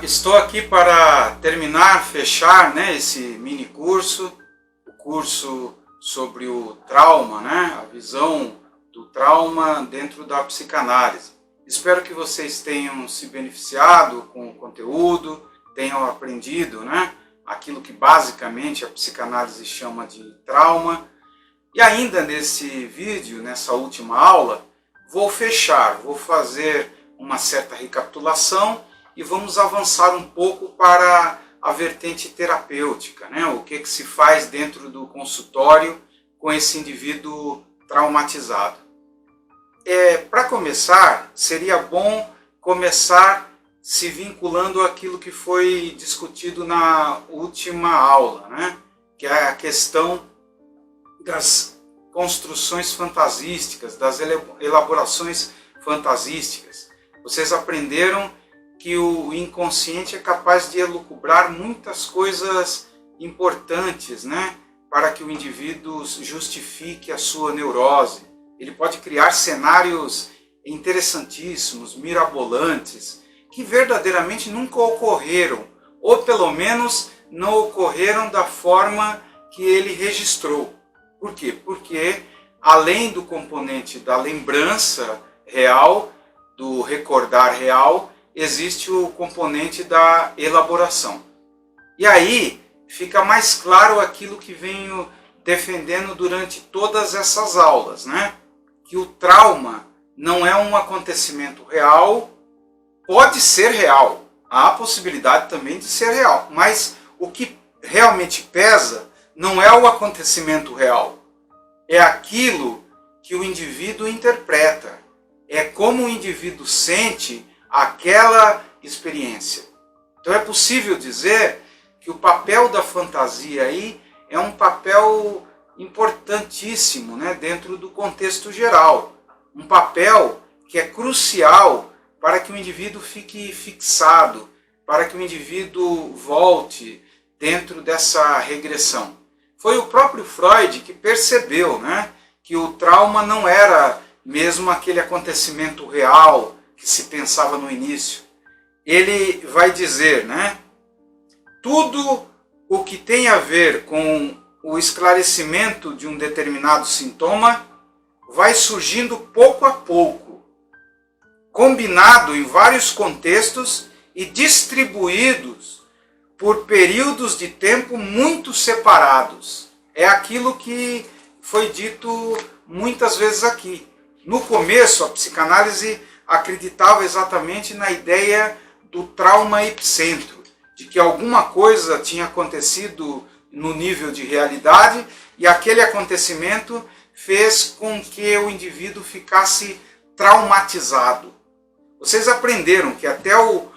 Estou aqui para terminar, fechar, esse mini curso, o curso sobre o trauma, a visão do trauma dentro da psicanálise. Espero que vocês tenham se beneficiado com o conteúdo, tenham aprendido aquilo que basicamente a psicanálise chama de trauma. E ainda nesse vídeo, nessa última aula, vou fazer uma certa recapitulação e vamos avançar um pouco para a vertente terapêutica, o que se faz dentro do consultório com esse indivíduo traumatizado. Para começar, seria bom começar se vinculando àquilo que foi discutido na última aula, que é a questão das construções fantasísticas, das elaborações fantasísticas. Vocês aprenderam que o inconsciente é capaz de elucubrar muitas coisas importantes, para que o indivíduo justifique a sua neurose. Ele pode criar cenários interessantíssimos, mirabolantes, que verdadeiramente nunca ocorreram, ou pelo menos não ocorreram da forma que ele registrou. Por quê? Porque além do componente da lembrança real, do recordar real, existe o componente da elaboração. E aí fica mais claro aquilo que venho defendendo durante todas essas aulas, que o trauma não é um acontecimento real, pode ser real, há a possibilidade também de ser real, mas o que realmente pesa não é o acontecimento real, é aquilo que o indivíduo interpreta, é como o indivíduo sente aquela experiência. Então é possível dizer que o papel da fantasia aí é um papel importantíssimo, dentro do contexto geral. Um papel que é crucial para que o indivíduo fique fixado, para que o indivíduo volte dentro dessa regressão. Foi o próprio Freud que percebeu, que o trauma não era mesmo aquele acontecimento real que se pensava no início. Ele vai dizer, tudo o que tem a ver com o esclarecimento de um determinado sintoma vai surgindo pouco a pouco, combinado em vários contextos e distribuídos por períodos de tempo muito separados. É aquilo que foi dito muitas vezes aqui. No começo, a psicanálise acreditava exatamente na ideia do trauma epicentro, de que alguma coisa tinha acontecido no nível de realidade e aquele acontecimento fez com que o indivíduo ficasse traumatizado. Vocês aprenderam que até o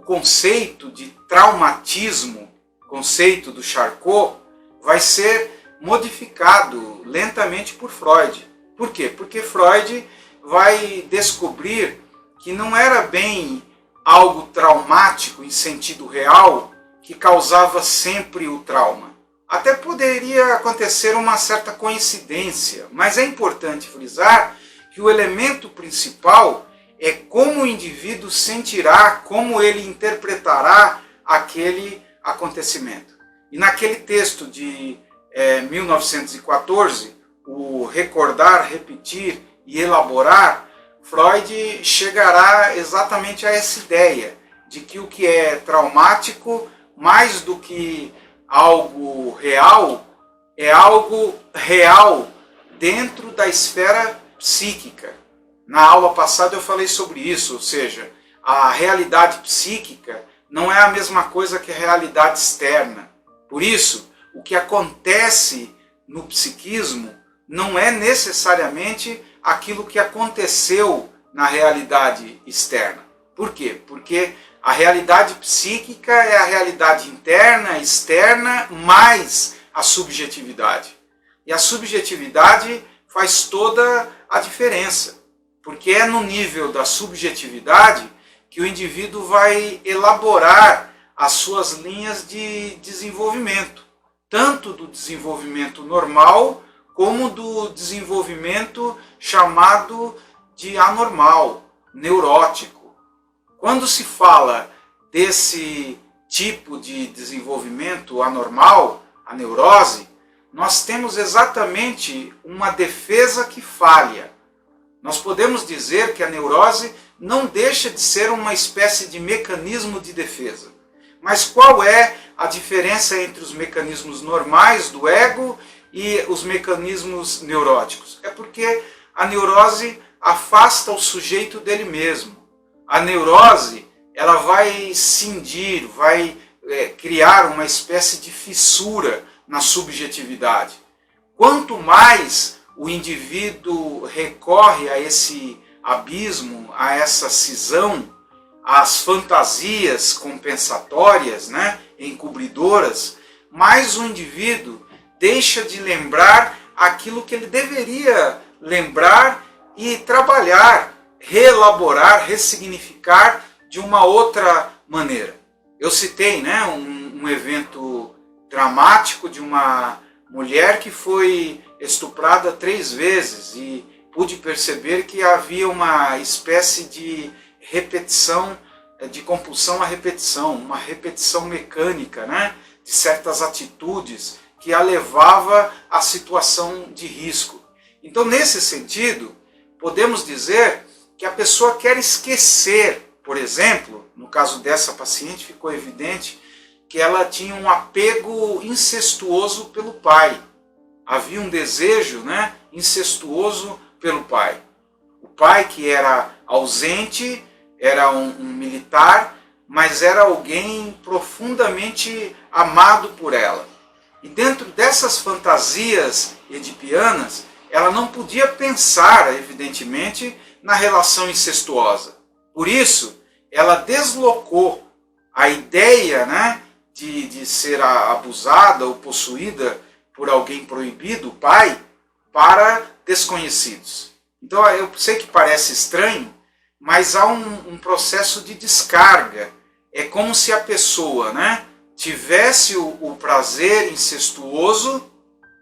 conceito de traumatismo, conceito do Charcot, vai ser modificado lentamente por Freud. Por quê? Porque Freud vai descobrir que não era bem algo traumático em sentido real que causava sempre o trauma. Até poderia acontecer uma certa coincidência, mas é importante frisar que o elemento principal é como o indivíduo sentirá, como ele interpretará aquele acontecimento. E naquele texto de 1914, o Recordar, Repetir e Elaborar, Freud chegará exatamente a essa ideia de que o que é traumático, mais do que algo real, é algo real dentro da esfera psíquica. Na aula passada eu falei sobre isso, ou seja, a realidade psíquica não é a mesma coisa que a realidade externa. Por isso, o que acontece no psiquismo não é necessariamente aquilo que aconteceu na realidade externa. Por quê? Porque a realidade psíquica é a realidade interna, externa, mais a subjetividade. E a subjetividade faz toda a diferença, porque é no nível da subjetividade que o indivíduo vai elaborar as suas linhas de desenvolvimento, tanto do desenvolvimento normal como do desenvolvimento chamado de anormal, neurótico. Quando se fala desse tipo de desenvolvimento anormal, a neurose, nós temos exatamente uma defesa que falha. Nós podemos dizer que a neurose não deixa de ser uma espécie de mecanismo de defesa. Mas qual é a diferença entre os mecanismos normais do ego e os mecanismos neuróticos? É porque a neurose afasta o sujeito dele mesmo. A neurose, ela vai cindir, vai criar uma espécie de fissura na subjetividade. Quanto mais o indivíduo recorre a esse abismo, a essa cisão, às fantasias compensatórias, né, encobridoras, mais o indivíduo deixa de lembrar aquilo que ele deveria lembrar e trabalhar, reelaborar, ressignificar de uma outra maneira. Eu citei, né, um evento dramático de uma mulher que foi estuprada 3 vezes e pude perceber que havia uma espécie de repetição, de compulsão à repetição, uma repetição mecânica, né, de certas atitudes que a levava à situação de risco. Então, nesse sentido, podemos dizer que a pessoa quer esquecer, por exemplo, no caso dessa paciente ficou evidente que ela tinha um apego incestuoso pelo pai. Havia um desejo, né, incestuoso pelo pai. O pai que era ausente, era um militar, mas era alguém profundamente amado por ela. E dentro dessas fantasias edipianas, ela não podia pensar, evidentemente, na relação incestuosa. Por isso, ela deslocou a ideia, né, de ser abusada ou possuída por alguém proibido, o pai, para desconhecidos. Então, eu sei que parece estranho, mas há um processo de descarga. É como se a pessoa, né, tivesse o prazer incestuoso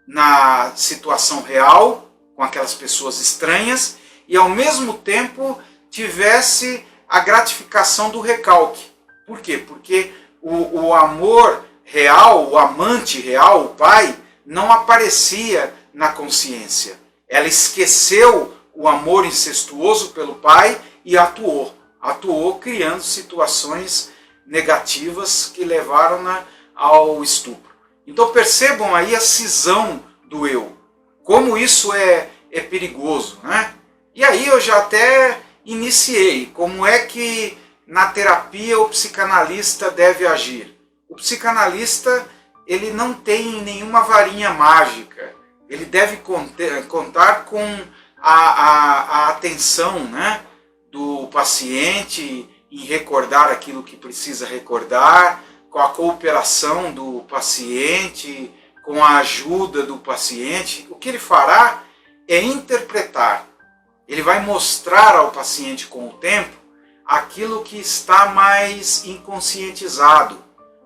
na situação real, com aquelas pessoas estranhas, e ao mesmo tempo tivesse a gratificação do recalque. Por quê? Porque o amor real, o amante real, o pai, não aparecia na consciência. Ela esqueceu o amor incestuoso pelo pai e atuou criando situações negativas que levaram-na ao estupro. Então percebam aí a cisão do eu, como isso é perigoso, né? E aí eu já até iniciei como é que na terapia o psicanalista deve agir. O psicanalista, ele não tem nenhuma varinha mágica, ele deve contar com a atenção, né, do paciente em recordar aquilo que precisa recordar, com a cooperação do paciente, com a ajuda do paciente. O que ele fará é interpretar. Ele vai mostrar ao paciente com o tempo aquilo que está mais inconscientizado,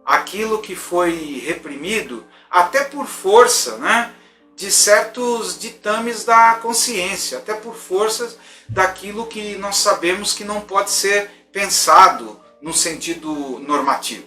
aquilo que foi reprimido, até por força, né, de certos ditames da consciência, até por forças daquilo que nós sabemos que não pode ser pensado no sentido normativo.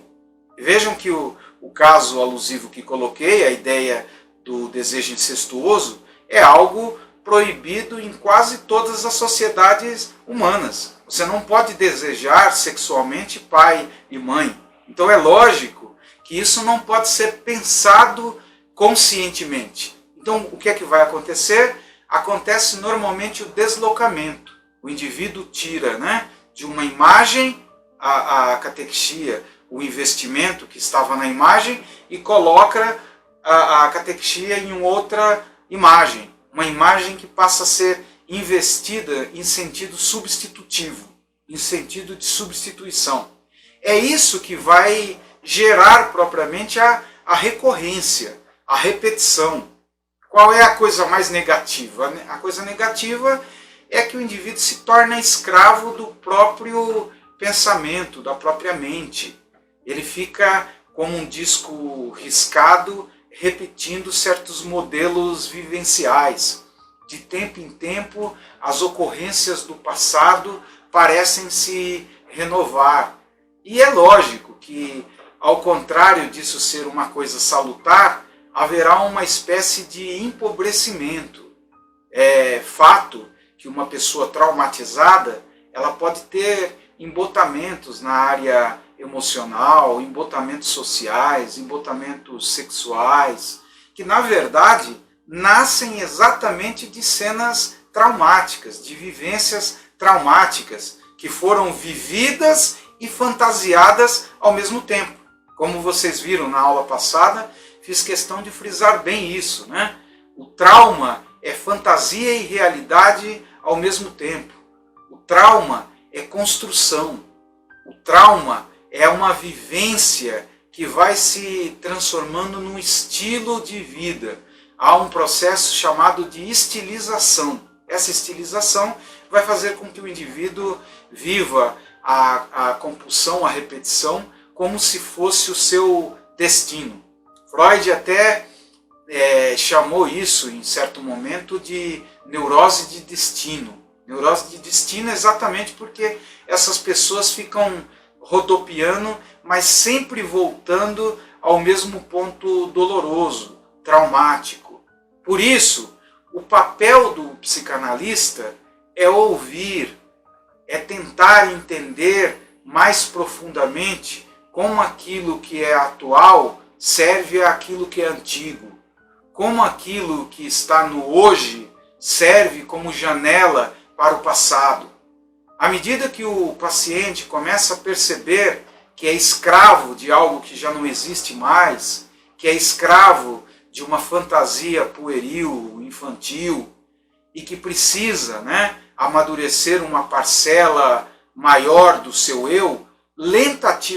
Vejam que o caso alusivo que coloquei, a ideia do desejo incestuoso, é algo proibido em quase todas as sociedades humanas. Você não pode desejar sexualmente pai e mãe. Então é lógico que isso não pode ser pensado conscientemente. Então o que é que vai acontecer? Acontece normalmente o deslocamento. O indivíduo tira, né, de uma imagem a catexia, o investimento que estava na imagem, e coloca a catexia em outra imagem. Uma imagem que passa a ser investida em sentido substitutivo, em sentido de substituição. É isso que vai gerar propriamente a recorrência, a repetição. Qual é a coisa mais negativa? A coisa negativa é que o indivíduo se torna escravo do próprio pensamento, da própria mente. Ele fica como um disco riscado, repetindo certos modelos vivenciais. De tempo em tempo, as ocorrências do passado parecem se renovar. E é lógico que, ao contrário disso ser uma coisa salutar, haverá uma espécie de empobrecimento. É fato que uma pessoa traumatizada, ela pode ter embotamentos na área emocional, embotamentos sociais, embotamentos sexuais, que na verdade nascem exatamente de cenas traumáticas, de vivências traumáticas, que foram vividas e fantasiadas ao mesmo tempo. Como vocês viram na aula passada, fiz questão de frisar bem isso, né? O trauma é fantasia e realidade ao mesmo tempo. O trauma é construção. O trauma é uma vivência que vai se transformando num estilo de vida. Há um processo chamado de estilização. Essa estilização vai fazer com que o indivíduo viva a compulsão, a repetição, como se fosse o seu destino. Freud até chamou isso, em certo momento, de neurose de destino. Neurose de destino exatamente porque essas pessoas ficam rodopiando, mas sempre voltando ao mesmo ponto doloroso, traumático. Por isso, o papel do psicanalista é ouvir, é tentar entender mais profundamente como aquilo que é atual serve àquilo que é antigo, como aquilo que está no hoje serve como janela para o passado. À medida que o paciente começa a perceber que é escravo de algo que já não existe mais, que é escravo de uma fantasia pueril, infantil, e que precisa, amadurecer uma parcela maior do seu eu, lentamente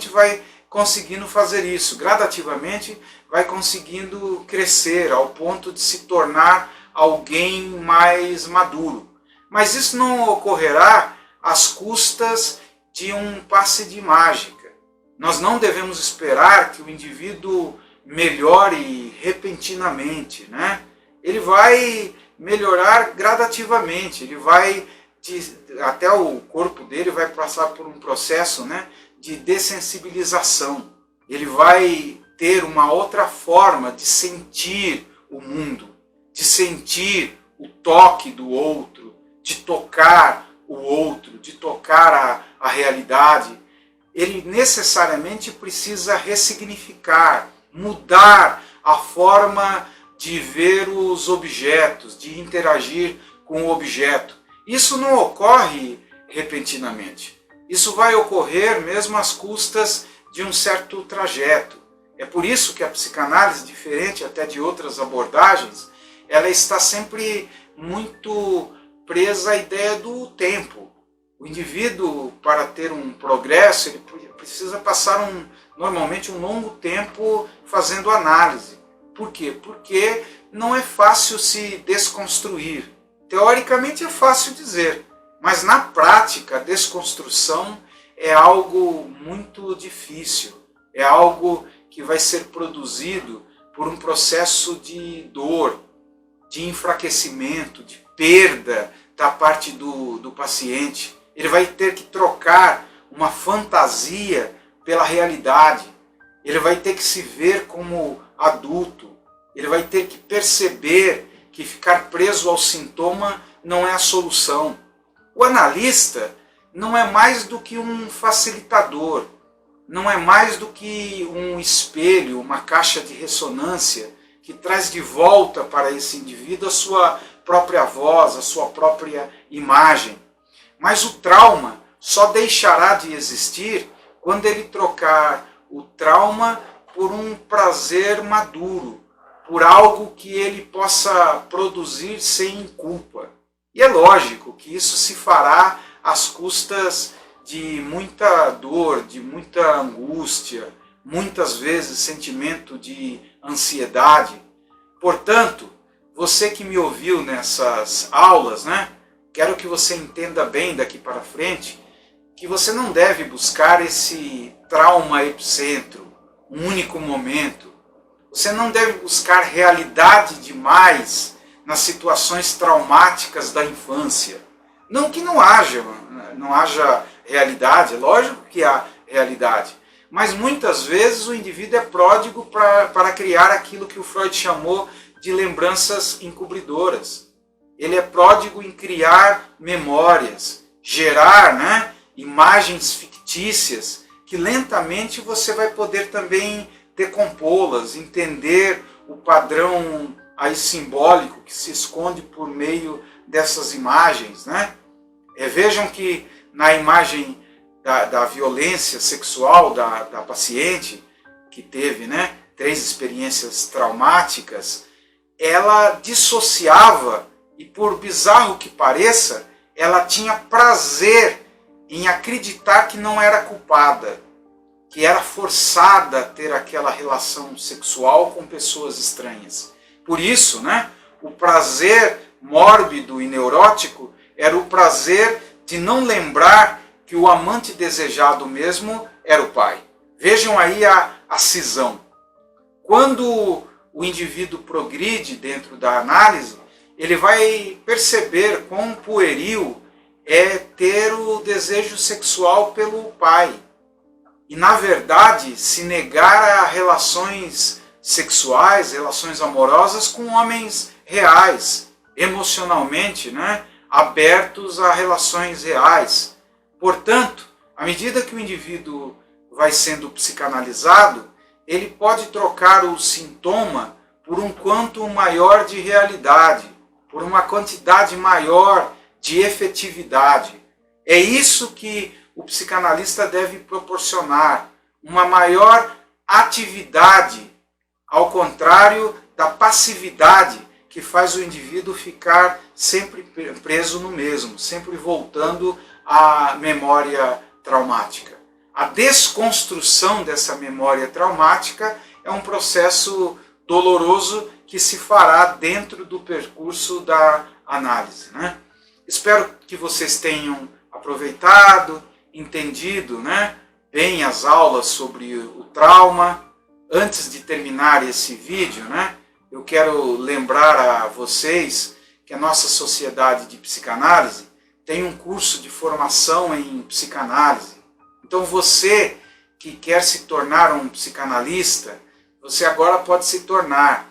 vai conseguindo fazer isso, gradativamente vai conseguindo crescer ao ponto de se tornar alguém mais maduro. Mas isso não ocorrerá às custas de um passe de mágica. Nós não devemos esperar que o indivíduo melhore repentinamente, Ele vai melhorar gradativamente, ele vai, até o corpo dele vai passar por um processo de dessensibilização. Ele vai ter uma outra forma de sentir o mundo, de sentir o toque do outro, de tocar o outro, de tocar a realidade. Ele necessariamente precisa ressignificar, mudar a forma de ver os objetos, de interagir com o objeto. Isso não ocorre repentinamente. Isso vai ocorrer mesmo às custas de um certo trajeto. É por isso que a psicanálise, diferente até de outras abordagens, ela está sempre muito presa à ideia do tempo. O indivíduo, para ter um progresso, ele precisa passar normalmente um longo tempo fazendo análise. Por quê? Porque não é fácil se desconstruir. Teoricamente é fácil dizer, mas na prática a desconstrução é algo muito difícil. É algo que vai ser produzido por um processo de dor, de enfraquecimento, de perda da parte do paciente. Ele vai ter que trocar uma fantasia pela realidade. Ele vai ter que se ver como adulto. Ele vai ter que perceber que ficar preso ao sintoma não é a solução. O analista não é mais do que um facilitador, não é mais do que um espelho, uma caixa de ressonância que traz de volta para esse indivíduo a sua própria voz, a sua própria imagem. Mas o trauma só deixará de existir quando ele trocar o trauma por um prazer maduro, por algo que ele possa produzir sem culpa. E é lógico que isso se fará às custas de muita dor, de muita angústia, muitas vezes sentimento de ansiedade. Portanto, você que me ouviu nessas aulas, quero que você entenda bem daqui para frente que você não deve buscar esse trauma epicentro, um único momento. Você não deve buscar realidade demais nas situações traumáticas da infância. Não que não haja realidade, é lógico que há realidade, mas muitas vezes o indivíduo é pródigo para criar aquilo que o Freud chamou de lembranças encobridoras. Ele é pródigo em criar memórias, gerar, né, imagens fictícias, que lentamente você vai poder também decompô-las, entender o padrão aí simbólico que se esconde por meio dessas imagens, né? Vejam que na imagem da violência sexual da paciente, que teve, né, 3 experiências traumáticas, ela dissociava, e por bizarro que pareça, ela tinha prazer em acreditar que não era culpada, que era forçada a ter aquela relação sexual com pessoas estranhas. Por isso, né, o prazer mórbido e neurótico era o prazer de não lembrar que o amante desejado mesmo era o pai. Vejam aí a cisão. Quando o indivíduo progride dentro da análise, ele vai perceber quão pueril é ter o desejo sexual pelo pai. E, na verdade, se negar a relações sexuais, relações amorosas com homens reais, emocionalmente, né, abertos a relações reais. Portanto, à medida que o indivíduo vai sendo psicanalizado, ele pode trocar o sintoma por um quanto maior de realidade, por uma quantidade maior de efetividade. É isso que o psicanalista deve proporcionar, uma maior atividade, ao contrário da passividade que faz o indivíduo ficar sempre preso no mesmo, sempre voltando à memória traumática. A desconstrução dessa memória traumática é um processo doloroso que se fará dentro do percurso da análise, né? Espero que vocês tenham aproveitado, entendido, né, bem as aulas sobre o trauma. Antes de terminar esse vídeo, né, eu quero lembrar a vocês que a nossa Sociedade de Psicanálise tem um curso de formação em psicanálise. Então você que quer se tornar um psicanalista, você agora pode se tornar.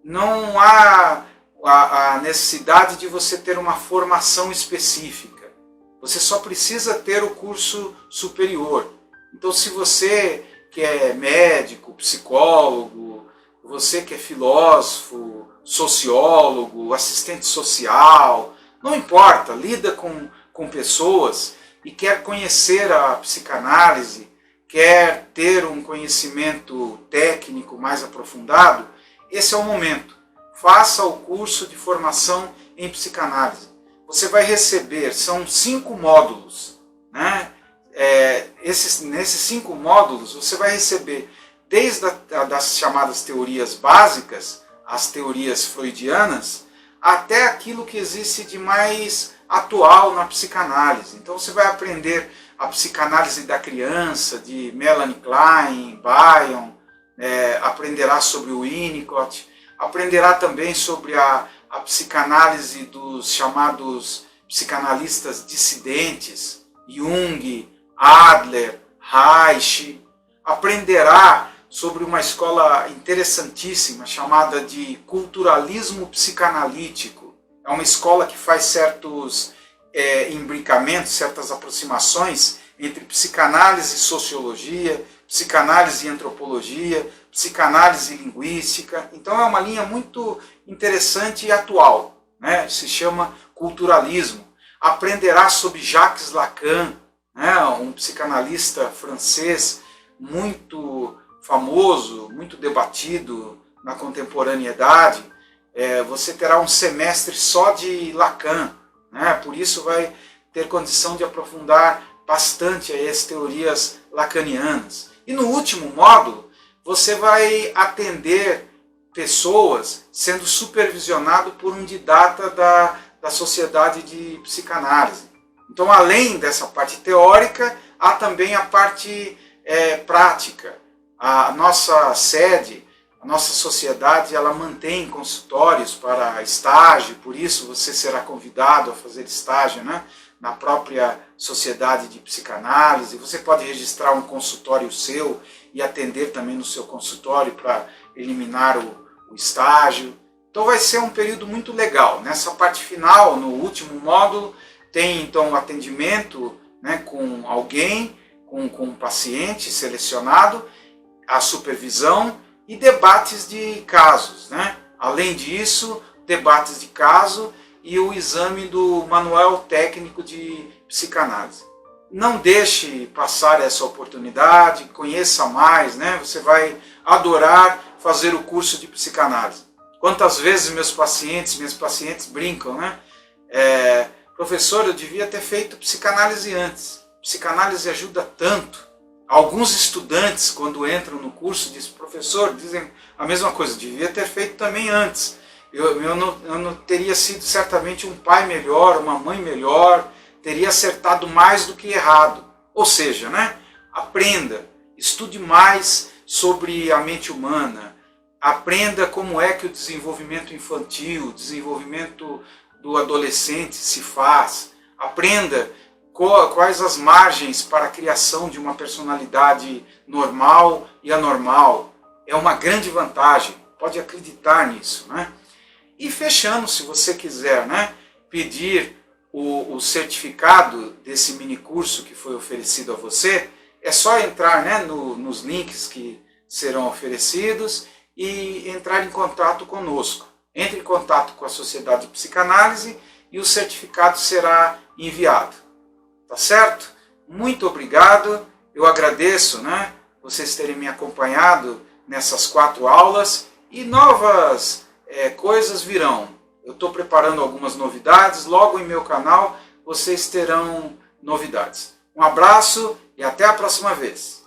Não há a necessidade de você ter uma formação específica. Você só precisa ter o curso superior. Então, se você que é médico, psicólogo, você que é filósofo, sociólogo, assistente social, não importa, lida com pessoas e quer conhecer a psicanálise, quer ter um conhecimento técnico mais aprofundado, esse é o momento. Faça o curso de formação em psicanálise. Você vai receber, são 5 módulos, né? Nesses 5 módulos você vai receber desde das chamadas teorias básicas, as teorias freudianas, até aquilo que existe de mais atual na psicanálise. Então você vai aprender a psicanálise da criança, de Melanie Klein, Bion, aprenderá sobre o Winnicott, aprenderá também sobre a psicanálise dos chamados psicanalistas dissidentes, Jung, Adler, Reich, aprenderá sobre uma escola interessantíssima chamada de culturalismo psicanalítico. É uma escola que faz certos imbricamentos, certas aproximações entre psicanálise e sociologia, psicanálise e antropologia, psicanálise e linguística. Então é uma linha muito interessante e atual, né? Se chama culturalismo. Aprenderá sobre Jacques Lacan, né? Um psicanalista francês muito famoso, muito debatido na contemporaneidade. Você terá um semestre só de Lacan, né? Por isso vai ter condição de aprofundar bastante as teorias lacanianas. E no último módulo, você vai atender pessoas sendo supervisionado por um didata da Sociedade de Psicanálise. Então, além dessa parte teórica, há também a parte prática. A nossa sede, a nossa sociedade ela mantém consultórios para estágio, por isso você será convidado a fazer estágio, né, na própria sociedade de psicanálise. Você pode registrar um consultório seu e atender também no seu consultório para eliminar o estágio. Então vai ser um período muito legal. Nessa parte final, no último módulo, tem então o atendimento, né, com alguém, com um paciente selecionado, a supervisão e debates de casos, né? Além disso, debates de caso e o exame do manual técnico de psicanálise. Não deixe passar essa oportunidade, conheça mais, né? Você vai adorar fazer o curso de psicanálise. Quantas vezes minhas pacientes brincam, né? Professor, eu devia ter feito psicanálise antes. Psicanálise ajuda tanto. Alguns estudantes, quando entram no curso, dizem a mesma coisa, devia ter feito também antes. Eu não teria sido certamente um pai melhor, uma mãe melhor, teria acertado mais do que errado. Ou seja, né, aprenda, estude mais sobre a mente humana, aprenda como é que o desenvolvimento infantil, o desenvolvimento do adolescente se faz, aprenda quais as margens para a criação de uma personalidade normal e anormal. É uma grande vantagem, pode acreditar nisso, né? E fechando, se você quiser, né, pedir o certificado desse mini curso que foi oferecido a você, é só entrar, né, nos links que serão oferecidos e entrar em contato conosco. Entre em contato com a Sociedade de Psicanálise e o certificado será enviado. Tá certo? Muito obrigado. Eu agradeço, né, vocês terem me acompanhado nessas 4 aulas e novas coisas virão. Eu estou preparando algumas novidades. Logo em meu canal vocês terão novidades. Um abraço e até a próxima vez.